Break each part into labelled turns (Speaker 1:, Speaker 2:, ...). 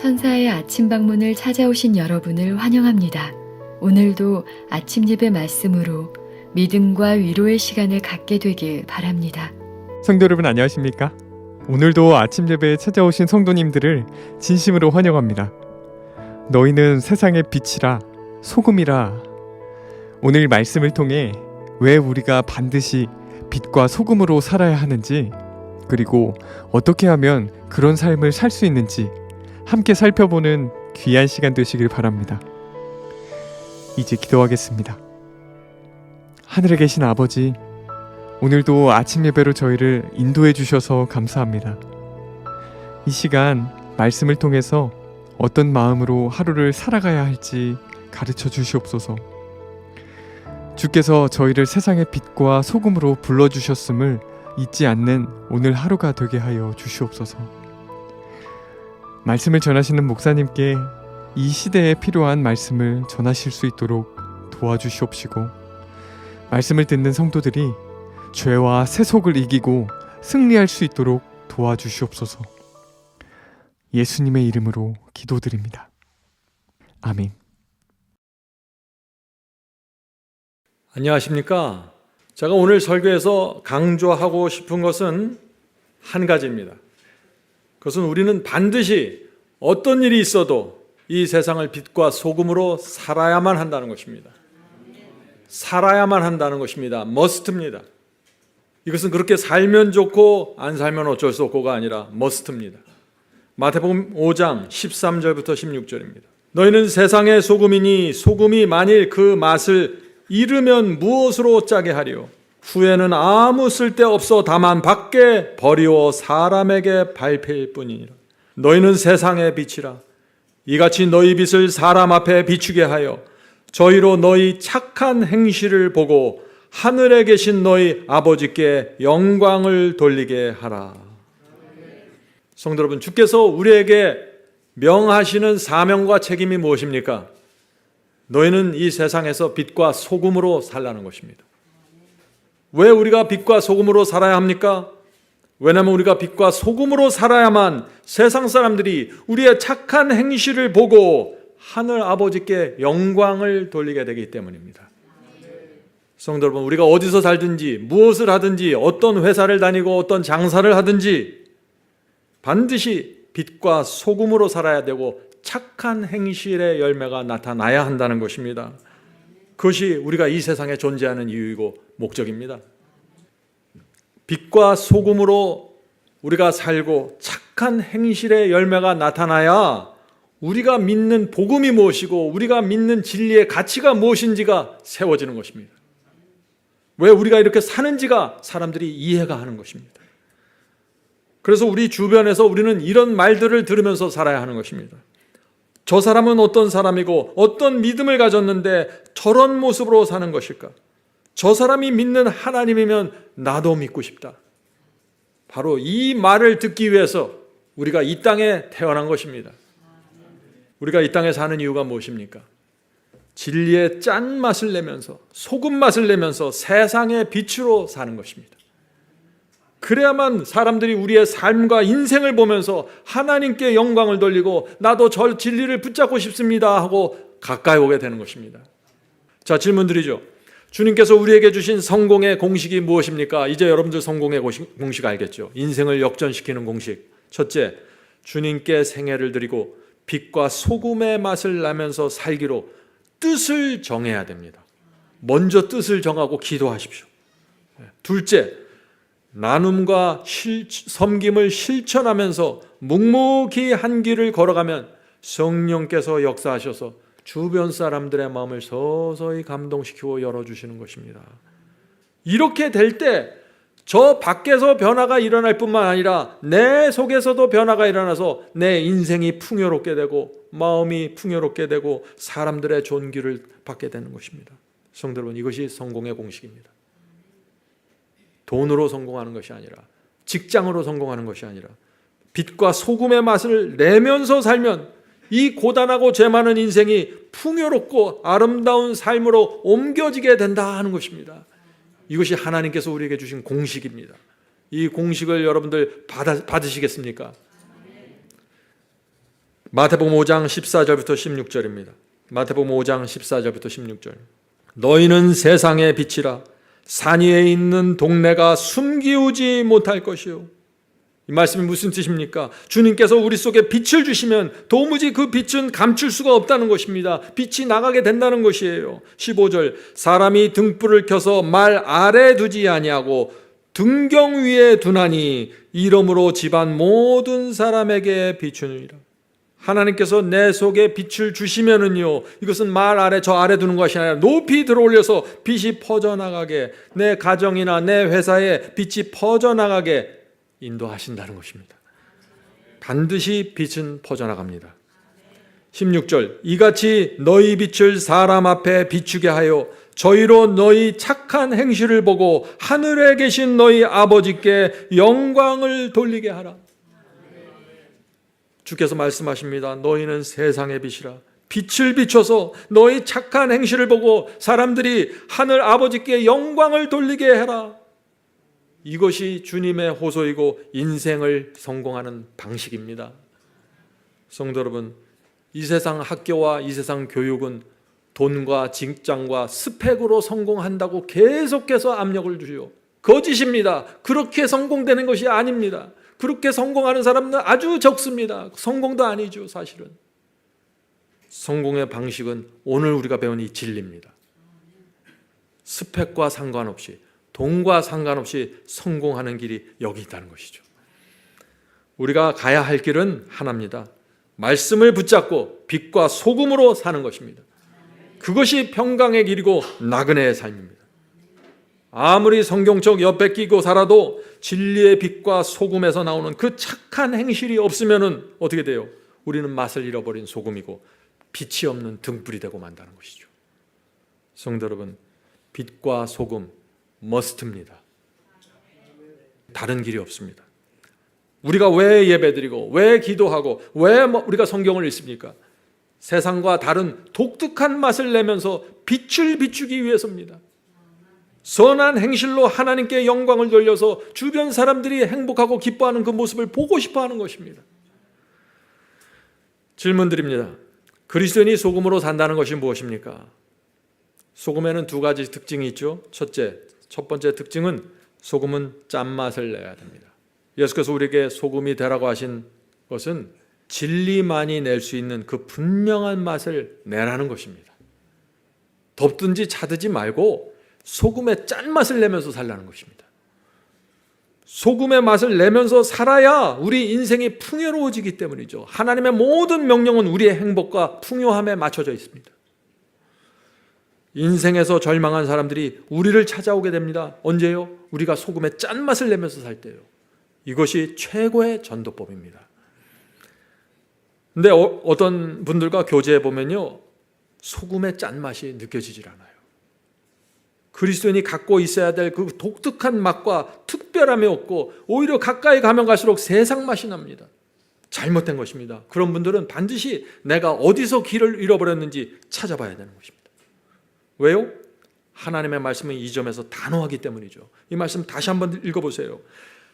Speaker 1: 천사의 아침 방문을 찾아오신 여러분을 환영합니다. 오늘도 아침 예배 말씀으로 믿음과 위로의 시간을 갖게 되길 바랍니다.
Speaker 2: 성도 여러분 안녕하십니까? 오늘도 아침 예배에 찾아오신 성도님들을 진심으로 환영합니다. 너희는 세상의 빛이라 소금이라. 오늘 말씀을 통해 왜 우리가 반드시 빛과 소금으로 살아야 하는지, 그리고 어떻게 하면 그런 삶을 살 수 있는지 함께 살펴보는 귀한 시간 되시길 바랍니다. 이제 기도하겠습니다. 하늘에 계신 아버지, 오늘도 아침 예배로 저희를 인도해 주셔서 감사합니다. 이 시간 말씀을 통해서 어떤 마음으로 하루를 살아가야 할지 가르쳐 주시옵소서. 주께서 저희를 세상의 빛과 소금으로 불러주셨음을 잊지 않는 오늘 하루가 되게 하여 주시옵소서. 말씀을 전하시는 목사님께 이 시대에 필요한 말씀을 전하실 수 있도록 도와주시옵시고, 말씀을 듣는 성도들이 죄와 세속을 이기고 승리할 수 있도록 도와주시옵소서. 예수님의 이름으로 기도드립니다. 아멘.
Speaker 3: 안녕하십니까? 제가 오늘 설교에서 강조하고 싶은 것은 한 가지입니다. 그것은 우리는 반드시 어떤 일이 있어도 이 세상을 빛과 소금으로 살아야만 한다는 것입니다. 살아야만 한다는 것입니다. must입니다. 이것은 그렇게 살면 좋고 안 살면 어쩔 수 없고가 아니라 must입니다. 마태복음 5장 13절부터 16절입니다. 너희는 세상의 소금이니 소금이 만일 그 맛을 잃으면 무엇으로 짜게 하리요? 후에는 아무 쓸데없어 다만 밖에 버리워 사람에게 밟힐 뿐이니라. 너희는 세상의 빛이라. 이같이 너희 빛을 사람 앞에 비추게 하여 저희로 너희 착한 행실을 보고 하늘에 계신 너희 아버지께 영광을 돌리게 하라. 성도 여러분, 주께서 우리에게 명하시는 사명과 책임이 무엇입니까? 너희는 이 세상에서 빛과 소금으로 살라는 것입니다. 왜 우리가 빛과 소금으로 살아야 합니까? 왜냐하면 우리가 빛과 소금으로 살아야만 세상 사람들이 우리의 착한 행실을 보고 하늘 아버지께 영광을 돌리게 되기 때문입니다. 성도 여러분, 우리가 어디서 살든지 무엇을 하든지 어떤 회사를 다니고 어떤 장사를 하든지 반드시 빛과 소금으로 살아야 되고 착한 행실의 열매가 나타나야 한다는 것입니다. 그것이 우리가 이 세상에 존재하는 이유이고 목적입니다. 빛과 소금으로 우리가 살고 착한 행실의 열매가 나타나야 우리가 믿는 복음이 무엇이고 우리가 믿는 진리의 가치가 무엇인지가 세워지는 것입니다. 왜 우리가 이렇게 사는지가 사람들이 이해가 하는 것입니다. 그래서 우리 주변에서 우리는 이런 말들을 들으면서 살아야 하는 것입니다. 저 사람은 어떤 사람이고 어떤 믿음을 가졌는데 저런 모습으로 사는 것일까? 저 사람이 믿는 하나님이면 나도 믿고 싶다. 바로 이 말을 듣기 위해서 우리가 이 땅에 태어난 것입니다. 우리가 이 땅에 사는 이유가 무엇입니까? 진리의 짠맛을 내면서 소금 맛을 내면서 세상의 빛으로 사는 것입니다. 그래야만 사람들이 우리의 삶과 인생을 보면서 하나님께 영광을 돌리고 나도 저 진리를 붙잡고 싶습니다 하고 가까이 오게 되는 것입니다. 자, 질문 드리죠. 주님께서 우리에게 주신 성공의 공식이 무엇입니까? 이제 여러분들 성공의 공식 알겠죠? 인생을 역전시키는 공식. 첫째, 주님께 생애를 드리고 빛과 소금의 맛을 나면서 살기로 뜻을 정해야 됩니다. 먼저 뜻을 정하고 기도하십시오. 둘째, 나눔과 섬김을 실천하면서 묵묵히 한 길을 걸어가면 성령께서 역사하셔서 주변 사람들의 마음을 서서히 감동시키고 열어주시는 것입니다. 이렇게 될 때 저 밖에서 변화가 일어날 뿐만 아니라 내 속에서도 변화가 일어나서 내 인생이 풍요롭게 되고 마음이 풍요롭게 되고 사람들의 존귀를 받게 되는 것입니다. 성도 여러분, 이것이 성공의 공식입니다. 돈으로 성공하는 것이 아니라, 직장으로 성공하는 것이 아니라 빛과 소금의 맛을 내면서 살면 이 고단하고 죄 많은 인생이 풍요롭고 아름다운 삶으로 옮겨지게 된다 하는 것입니다. 이것이 하나님께서 우리에게 주신 공식입니다. 이 공식을 여러분들 받으시겠습니까? 마태복음 5장 14절부터 16절입니다. 마태복음 5장 14절부터 16절. 너희는 세상의 빛이라. 산 위에 있는 동네가 숨기우지 못할 것이요. 이 말씀이 무슨 뜻입니까? 주님께서 우리 속에 빛을 주시면 도무지 그 빛은 감출 수가 없다는 것입니다. 빛이 나가게 된다는 것이에요. 15절. 사람이 등불을 켜서 말 아래 두지 아니하고 등경 위에 두나니 이러므로 집안 모든 사람에게 비추느니라. 하나님께서 내 속에 빛을 주시면은요, 이것은 말 아래 저 아래 두는 것이 아니라 높이 들어올려서 빛이 퍼져나가게, 내 가정이나 내 회사에 빛이 퍼져나가게 인도하신다는 것입니다. 반드시 빛은 퍼져나갑니다. 16절. 이같이 너희 빛을 사람 앞에 비추게 하여 저희로 너희 착한 행실을 보고 하늘에 계신 너희 아버지께 영광을 돌리게 하라. 주께서 말씀하십니다. 너희는 세상의 빛이라. 빛을 비춰서 너희 착한 행실을 보고 사람들이 하늘 아버지께 영광을 돌리게 해라. 이것이 주님의 호소이고 인생을 성공하는 방식입니다. 성도 여러분, 이 세상 학교와 이 세상 교육은 돈과 직장과 스펙으로 성공한다고 계속해서 압력을 주요. 거짓입니다. 그렇게 성공되는 것이 아닙니다. 그렇게 성공하는 사람은 아주 적습니다. 성공도 아니죠, 사실은. 성공의 방식은 오늘 우리가 배운 이 진리입니다. 스펙과 상관없이, 돈과 상관없이 성공하는 길이 여기 있다는 것이죠. 우리가 가야 할 길은 하나입니다. 말씀을 붙잡고 빛과 소금으로 사는 것입니다. 그것이 평강의 길이고 나그네의 삶입니다. 아무리 성경책 옆에 끼고 살아도 진리의 빛과 소금에서 나오는 그 착한 행실이 없으면 어떻게 돼요? 우리는 맛을 잃어버린 소금이고 빛이 없는 등불이 되고 만다는 것이죠. 성도 여러분, 빛과 소금 머스트입니다. 다른 길이 없습니다. 우리가 왜 예배드리고 왜 기도하고 왜 우리가 성경을 읽습니까? 세상과 다른 독특한 맛을 내면서 빛을 비추기 위해서입니다. 선한 행실로 하나님께 영광을 돌려서 주변 사람들이 행복하고 기뻐하는 그 모습을 보고 싶어하는 것입니다. 질문 드립니다. 그리스도인이 소금으로 산다는 것이 무엇입니까? 소금에는 두 가지 특징이 있죠. 첫 번째 특징은 소금은 짠맛을 내야 됩니다. 예수께서 우리에게 소금이 되라고 하신 것은 진리만이 낼 수 있는 그 분명한 맛을 내라는 것입니다. 덥든지 차든지 말고 소금의 짠맛을 내면서 살라는 것입니다. 소금의 맛을 내면서 살아야 우리 인생이 풍요로워지기 때문이죠. 하나님의 모든 명령은 우리의 행복과 풍요함에 맞춰져 있습니다. 인생에서 절망한 사람들이 우리를 찾아오게 됩니다. 언제요? 우리가 소금의 짠맛을 내면서 살 때요. 이것이 최고의 전도법입니다. 근데 어떤 분들과 교제해 보면요, 소금의 짠맛이 느껴지질 않아요. 그리스도인이 갖고 있어야 될 그 독특한 맛과 특별함이 없고 오히려 가까이 가면 갈수록 세상 맛이 납니다. 잘못된 것입니다. 그런 분들은 반드시 내가 어디서 길을 잃어버렸는지 찾아봐야 되는 것입니다. 왜요? 하나님의 말씀은 이 점에서 단호하기 때문이죠. 이 말씀 다시 한번 읽어보세요.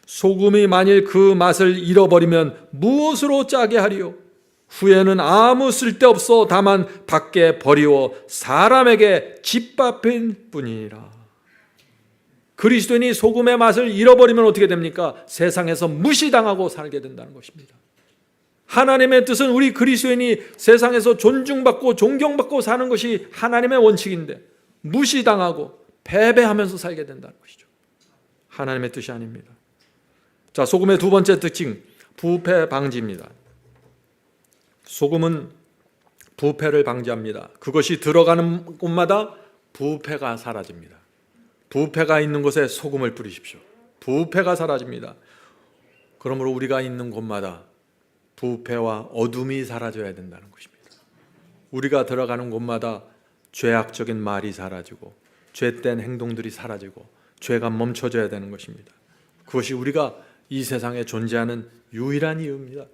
Speaker 3: 소금이 만일 그 맛을 잃어버리면 무엇으로 짜게 하리요? 후에는 아무 쓸데없어 다만 밖에 버리워 사람에게 짓밟힌 뿐이니라. 그리스도인이 소금의 맛을 잃어버리면 어떻게 됩니까? 세상에서 무시당하고 살게 된다는 것입니다. 하나님의 뜻은 우리 그리스도인이 세상에서 존중받고 존경받고 사는 것이 하나님의 원칙인데 무시당하고 패배하면서 살게 된다는 것이죠. 하나님의 뜻이 아닙니다. 자, 소금의 두 번째 특징, 부패 방지입니다. 소금은 부패를 방지합니다. 그것이 들어가는 곳마다 부패가 사라집니다. 부패가 있는 곳에 소금을 뿌리십시오. 부패가 사라집니다. 그러므로 우리가 있는 곳마다 부패와 어둠이 사라져야 된다는 것입니다. 우리가 들어가는 곳마다 죄악적인 말이 사라지고 죄된 행동들이 사라지고 죄가 멈춰져야 되는 것입니다. 그것이 우리가 이 세상에 존재하는 유일한 이유입니다.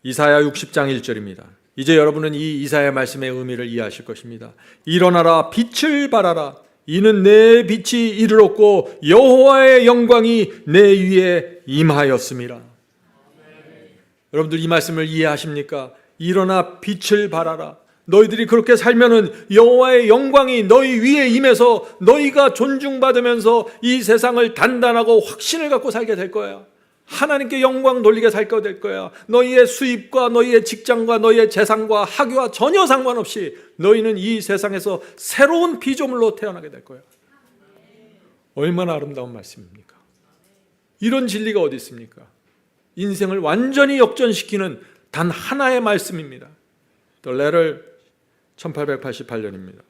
Speaker 3: 이사야 60장 1절입니다. 이제 여러분은 이 이사야 말씀의 의미를 이해하실 것입니다. 일어나라, 빛을 발하라. 이는 내 빛이 이르렀고 여호와의 영광이 내 위에 임하였음이라. 여러분들 이 말씀을 이해하십니까? 일어나 빛을 발하라. 너희들이 그렇게 살면은 여호와의 영광이 너희 위에 임해서 너희가 존중받으면서 이 세상을 단단하고 확신을 갖고 살게 될 거야. 하나님께 영광 돌리게 살게 될 거야. 너희의 수입과 너희의 직장과 너희의 재산과 학위와 전혀 상관없이 너희는 이 세상에서 새로운 피조물로 태어나게 될 거야. 얼마나 아름다운 말씀입니까? 이런 진리가 어디 있습니까? 인생을 완전히 역전시키는 단 하나의 말씀입니다. The letter 1888년입니다.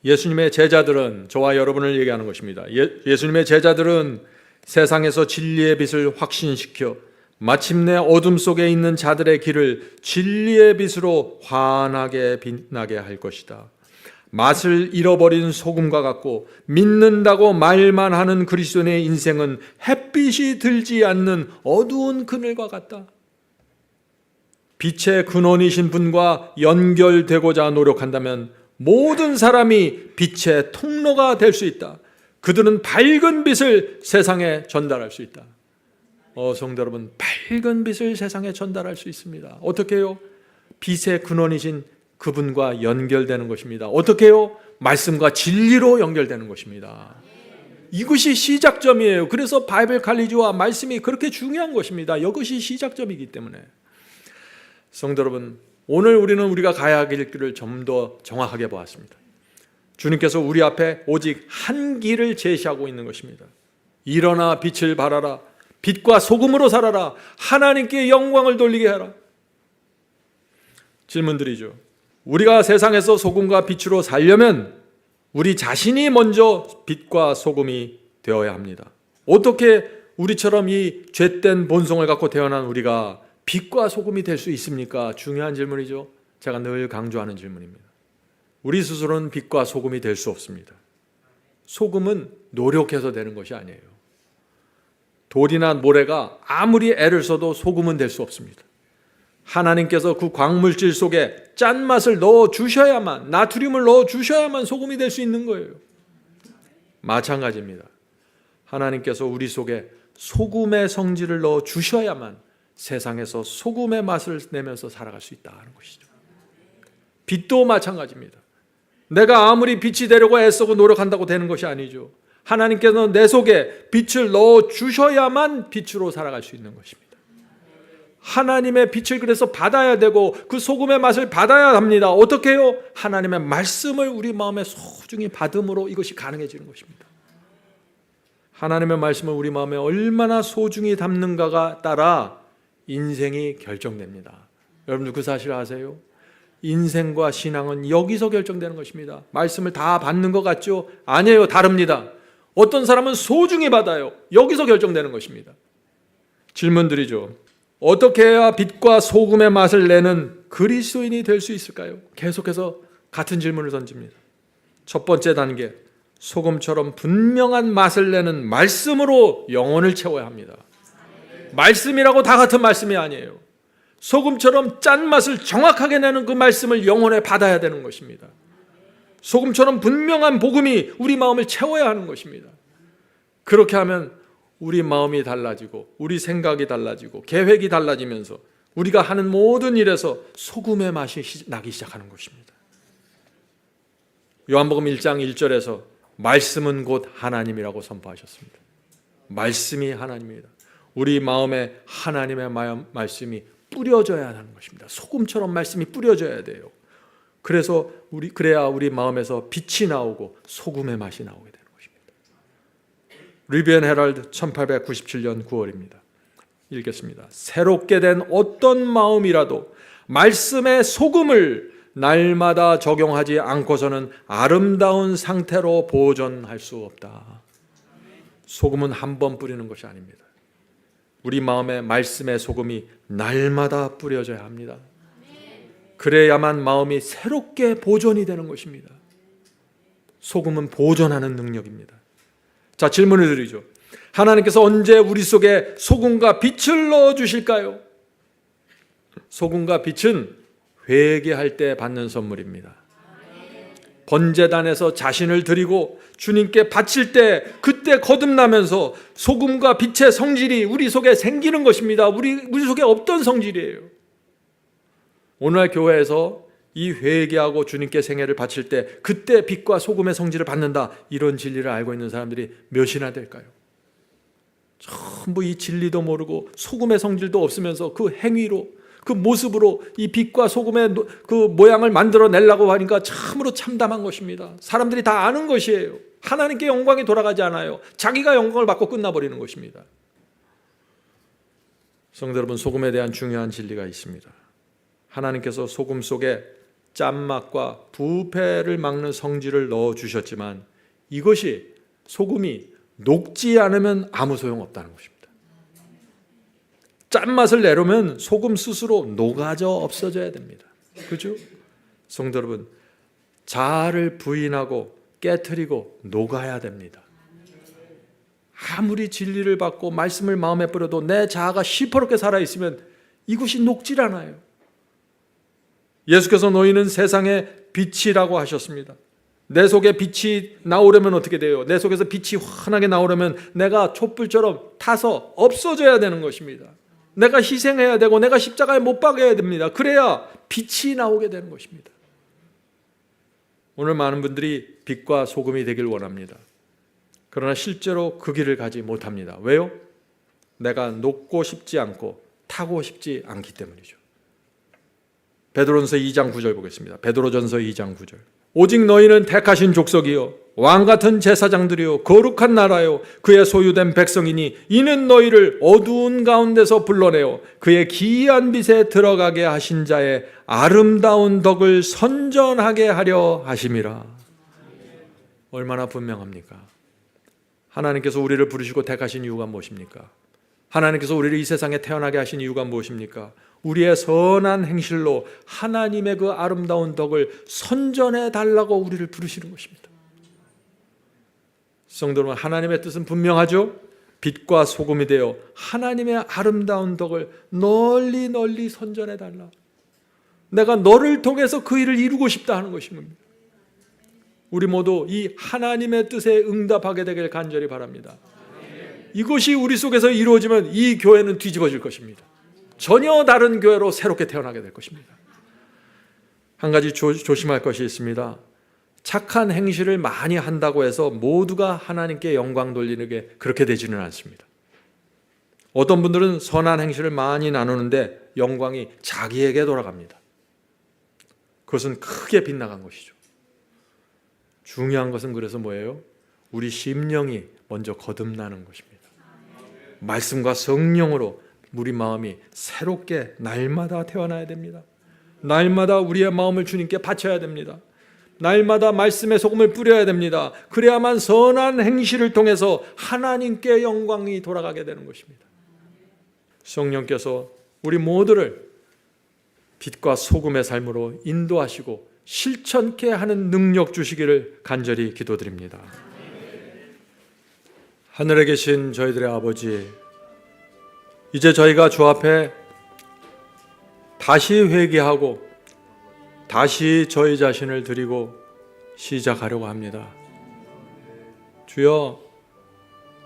Speaker 3: 예수님의 제자들은, 저와 여러분을 얘기하는 것입니다. 예수님의 제자들은 세상에서 진리의 빛을 확신시켜 마침내 어둠 속에 있는 자들의 길을 진리의 빛으로 환하게 빛나게 할 것이다. 맛을 잃어버린 소금과 같고 믿는다고 말만 하는 그리스도인의 인생은 햇빛이 들지 않는 어두운 그늘과 같다. 빛의 근원이신 분과 연결되고자 노력한다면 모든 사람이 빛의 통로가 될 수 있다. 그들은 밝은 빛을 세상에 전달할 수 있다. 성도 여러분, 밝은 빛을 세상에 전달할 수 있습니다. 어떻게 해요? 빛의 근원이신 그분과 연결되는 것입니다. 어떻게 해요? 말씀과 진리로 연결되는 것입니다. 이것이 시작점이에요. 그래서 바이블 칼리지와 말씀이 그렇게 중요한 것입니다. 이것이 시작점이기 때문에. 성도 여러분, 오늘 우리가 가야 할 길을 좀 더 정확하게 보았습니다. 주님께서 우리 앞에 오직 한 길을 제시하고 있는 것입니다. 일어나 빛을 발하라. 빛과 소금으로 살아라. 하나님께 영광을 돌리게 하라. 질문드리죠. 우리가 세상에서 소금과 빛으로 살려면 우리 자신이 먼저 빛과 소금이 되어야 합니다. 어떻게 우리처럼 이 죄된 본성을 갖고 태어난 우리가 빛과 소금이 될 수 있습니까? 중요한 질문이죠. 제가 늘 강조하는 질문입니다. 우리 스스로는 빛과 소금이 될 수 없습니다. 소금은 노력해서 되는 것이 아니에요. 돌이나 모래가 아무리 애를 써도 소금은 될 수 없습니다. 하나님께서 그 광물질 속에 짠맛을 넣어 주셔야만, 나트륨을 넣어 주셔야만 소금이 될 수 있는 거예요. 마찬가지입니다. 하나님께서 우리 속에 소금의 성질을 넣어 주셔야만 세상에서 소금의 맛을 내면서 살아갈 수 있다는 것이죠. 빛도 마찬가지입니다. 내가 아무리 빛이 되려고 애쓰고 노력한다고 되는 것이 아니죠. 하나님께서는 내 속에 빛을 넣어 주셔야만 빛으로 살아갈 수 있는 것입니다. 하나님의 빛을 그래서 받아야 되고 그 소금의 맛을 받아야 합니다. 어떻게 해요? 하나님의 말씀을 우리 마음에 소중히 받음으로 이것이 가능해지는 것입니다. 하나님의 말씀을 우리 마음에 얼마나 소중히 담는가가 따라 인생이 결정됩니다. 여러분들 그 사실 아세요? 인생과 신앙은 여기서 결정되는 것입니다. 말씀을 다 받는 것 같죠? 아니에요. 다릅니다. 어떤 사람은 소중히 받아요. 여기서 결정되는 것입니다. 질문드리죠. 어떻게 해야 빛과 소금의 맛을 내는 그리스도인이 될 수 있을까요? 계속해서 같은 질문을 던집니다. 첫 번째 단계, 소금처럼 분명한 맛을 내는 말씀으로 영혼을 채워야 합니다. 말씀이라고 다 같은 말씀이 아니에요. 소금처럼 짠맛을 정확하게 내는 그 말씀을 영혼에 받아야 되는 것입니다. 소금처럼 분명한 복음이 우리 마음을 채워야 하는 것입니다. 그렇게 하면 우리 마음이 달라지고 우리 생각이 달라지고 계획이 달라지면서 우리가 하는 모든 일에서 소금의 맛이 나기 시작하는 것입니다. 요한복음 1장 1절에서 말씀은 곧 하나님이라고 선포하셨습니다. 말씀이 하나님입니다. 우리 마음에 하나님의 말씀이 뿌려져야 하는 것입니다. 소금처럼 말씀이 뿌려져야 돼요. 그래야 우리 마음에서 빛이 나오고 소금의 맛이 나오게 되는 것입니다. 리비언 헤럴드 1897년 9월입니다. 읽겠습니다. 새롭게 된 어떤 마음이라도 말씀의 소금을 날마다 적용하지 않고서는 아름다운 상태로 보존할 수 없다. 소금은 한 번 뿌리는 것이 아닙니다. 우리 마음에 말씀의 소금이 날마다 뿌려져야 합니다. 그래야만 마음이 새롭게 보존이 되는 것입니다. 소금은 보존하는 능력입니다. 자, 질문을 드리죠. 하나님께서 언제 우리 속에 소금과 빛을 넣어 주실까요? 소금과 빛은 회개할 때 받는 선물입니다. 번제단에서 자신을 드리고 주님께 바칠 때 그때 거듭나면서 소금과 빛의 성질이 우리 속에 생기는 것입니다. 우리 속에 없던 성질이에요. 오늘날 교회에서 이 회개하고 주님께 생애를 바칠 때 그때 빛과 소금의 성질을 받는다, 이런 진리를 알고 있는 사람들이 몇이나 될까요? 전부 이 진리도 모르고 소금의 성질도 없으면서 그 행위로, 그 모습으로 이 빛과 소금의 그 모양을 만들어내려고 하니까 참으로 참담한 것입니다. 사람들이 다 아는 것이에요. 하나님께 영광이 돌아가지 않아요. 자기가 영광을 받고 끝나버리는 것입니다. 성도 여러분, 소금에 대한 중요한 진리가 있습니다. 하나님께서 소금 속에 짠맛과 부패를 막는 성질을 넣어주셨지만 이것이, 소금이 녹지 않으면 아무 소용없다는 것입니다. 짠맛을 내려면 소금 스스로 녹아져 없어져야 됩니다. 그죠? 성도 여러분, 자아를 부인하고 깨트리고 녹아야 됩니다. 아무리 진리를 받고 말씀을 마음에 뿌려도 내 자아가 시퍼렇게 살아있으면 이것이 녹질 않아요. 예수께서 너희는 세상의 빛이라고 하셨습니다. 내 속에 빛이 나오려면 어떻게 돼요? 내 속에서 빛이 환하게 나오려면 내가 촛불처럼 타서 없어져야 되는 것입니다. 내가 희생해야 되고 내가 십자가에 못 박아야 됩니다. 그래야 빛이 나오게 되는 것입니다. 오늘 많은 분들이 빛과 소금이 되길 원합니다. 그러나 실제로 그 길을 가지 못합니다. 왜요? 내가 녹고 싶지 않고 타고 싶지 않기 때문이죠. 베드로전서 2장 9절 보겠습니다. 베드로전서 2장 9절. 오직 너희는 택하신 족속이요 왕같은 제사장들이요 거룩한 나라요 그의 소유된 백성이니 이는 너희를 어두운 가운데서 불러내어 그의 기이한 빛에 들어가게 하신 자의 아름다운 덕을 선전하게 하려 하심이라. 얼마나 분명합니까? 하나님께서 우리를 부르시고 택하신 이유가 무엇입니까? 하나님께서 우리를 이 세상에 태어나게 하신 이유가 무엇입니까? 우리의 선한 행실로 하나님의 그 아름다운 덕을 선전해 달라고 우리를 부르시는 것입니다. 성도 여러분, 하나님의 뜻은 분명하죠? 빛과 소금이 되어 하나님의 아름다운 덕을 널리 널리 선전해 달라. 내가 너를 통해서 그 일을 이루고 싶다 하는 것인 겁니다. 우리 모두 이 하나님의 뜻에 응답하게 되길 간절히 바랍니다. 이것이 우리 속에서 이루어지면 이 교회는 뒤집어질 것입니다. 전혀 다른 교회로 새롭게 태어나게 될 것입니다. 한 가지 조심할 것이 있습니다. 착한 행실을 많이 한다고 해서 모두가 하나님께 영광 돌리는 게 그렇게 되지는 않습니다. 어떤 분들은 선한 행실을 많이 나누는데 영광이 자기에게 돌아갑니다. 그것은 크게 빗나간 것이죠. 중요한 것은 그래서 뭐예요? 우리 심령이 먼저 거듭나는 것입니다. 말씀과 성령으로 우리 마음이 새롭게 날마다 태어나야 됩니다. 날마다 우리의 마음을 주님께 바쳐야 됩니다. 날마다 말씀의 소금을 뿌려야 됩니다. 그래야만 선한 행실을 통해서 하나님께 영광이 돌아가게 되는 것입니다. 성령께서 우리 모두를 빛과 소금의 삶으로 인도하시고 실천케 하는 능력 주시기를 간절히 기도드립니다. 하늘에 계신 저희들의 아버지, 이제 저희가 주 앞에 다시 회개하고 다시 저희 자신을 드리고 시작하려고 합니다. 주여,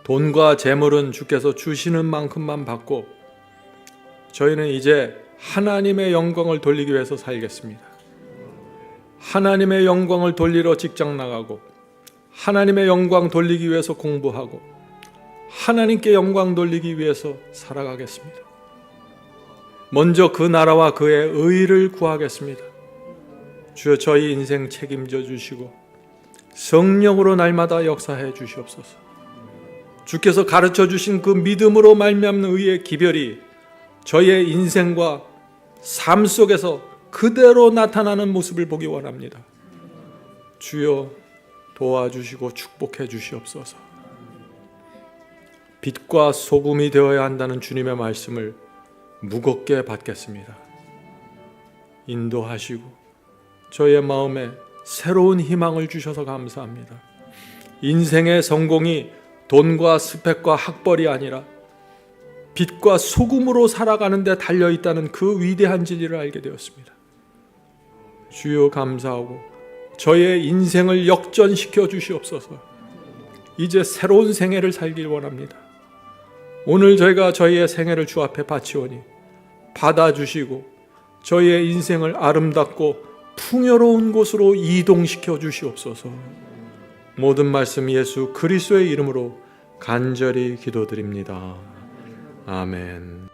Speaker 3: 돈과 재물은 주께서 주시는 만큼만 받고 저희는 이제 하나님의 영광을 돌리기 위해서 살겠습니다. 하나님의 영광을 돌리러 직장 나가고 하나님의 영광 돌리기 위해서 공부하고 하나님께 영광 돌리기 위해서 살아가겠습니다. 먼저 그 나라와 그의 의를 구하겠습니다. 주여, 저희 인생 책임져 주시고 성령으로 날마다 역사해 주시옵소서. 주께서 가르쳐 주신 그 믿음으로 말미암는 의의 기별이 저희의 인생과 삶 속에서 그대로 나타나는 모습을 보기 원합니다. 주여, 도와주시고 축복해 주시옵소서. 빛과 소금이 되어야 한다는 주님의 말씀을 무겁게 받겠습니다. 인도하시고 저희의 마음에 새로운 희망을 주셔서 감사합니다. 인생의 성공이 돈과 스펙과 학벌이 아니라 빛과 소금으로 살아가는 데 달려있다는 그 위대한 진리를 알게 되었습니다. 주여, 감사하고 저의 인생을 역전시켜 주시옵소서. 이제 새로운 생애를 살길 원합니다. 오늘 저희가 저희의 생애를 주 앞에 바치오니 받아주시고 저희의 인생을 아름답고 풍요로운 곳으로 이동시켜 주시옵소서. 모든 말씀 예수 그리스도의 이름으로 간절히 기도드립니다. 아멘.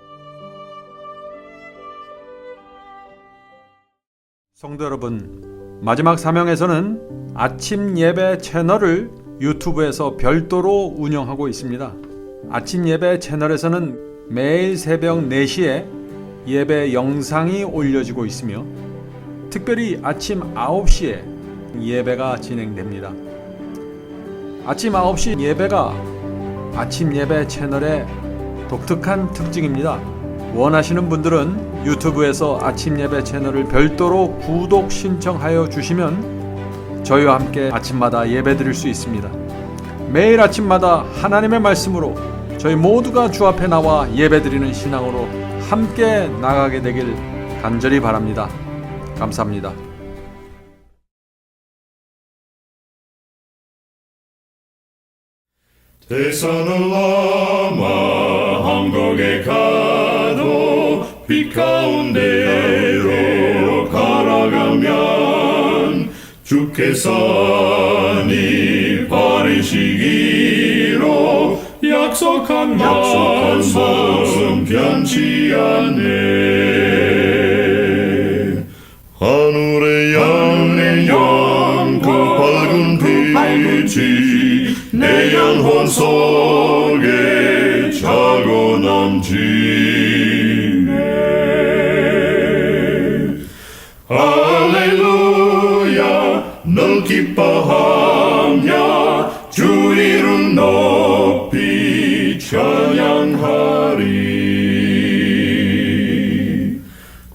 Speaker 3: 성도 여러분, 마지막 사명에서는 아침 예배 채널을 유튜브에서 별도로 운영하고 있습니다. 아침 예배 채널에서는 매일 새벽 4시에 예배 영상이 올려지고 있으며 특별히 아침 9시에 예배가 진행됩니다. 아침 9시 예배가 아침 예배 채널의 독특한 특징입니다. 원하시는 분들은 유튜브에서 아침 예배 채널을 별도로 구독 신청하여 주시면 저희와 함께 아침마다 예배 드릴 수 있습니다. 매일 아침마다 하나님의 말씀으로 저희 모두가 주 앞에 나와 예배 드리는 신앙으로 함께 나가게 되길 간절히 바랍니다. 감사합니다.
Speaker 4: 대산을 넘어 한국에 가도 빛 가운데로 걸어가면 주께서 네 버리시기로 약속한 말씀 변치 않네. 하늘의 양 그 밝은 빛이 내 영혼 속에 자고 남지네. 할렐루야 널 기뻐하며 주 이름 높이 찬양하리.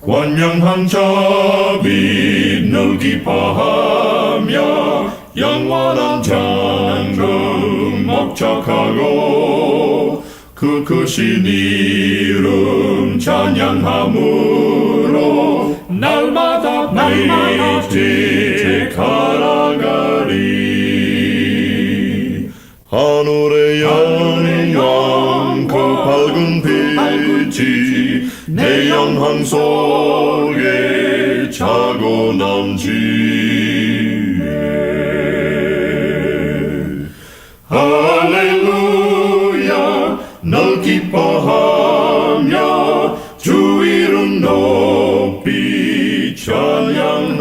Speaker 4: 관영한 자비 널 기뻐하며 영원한 장금 목적하고 그 크신 이름 찬양함으로 날마다 빛에 걸어가리. 하늘의 영광 그 밝은 빛이 내 영혼 속에 자고 남지네. 할렐루야 널 기뻐하며 주 이름 높이 찬양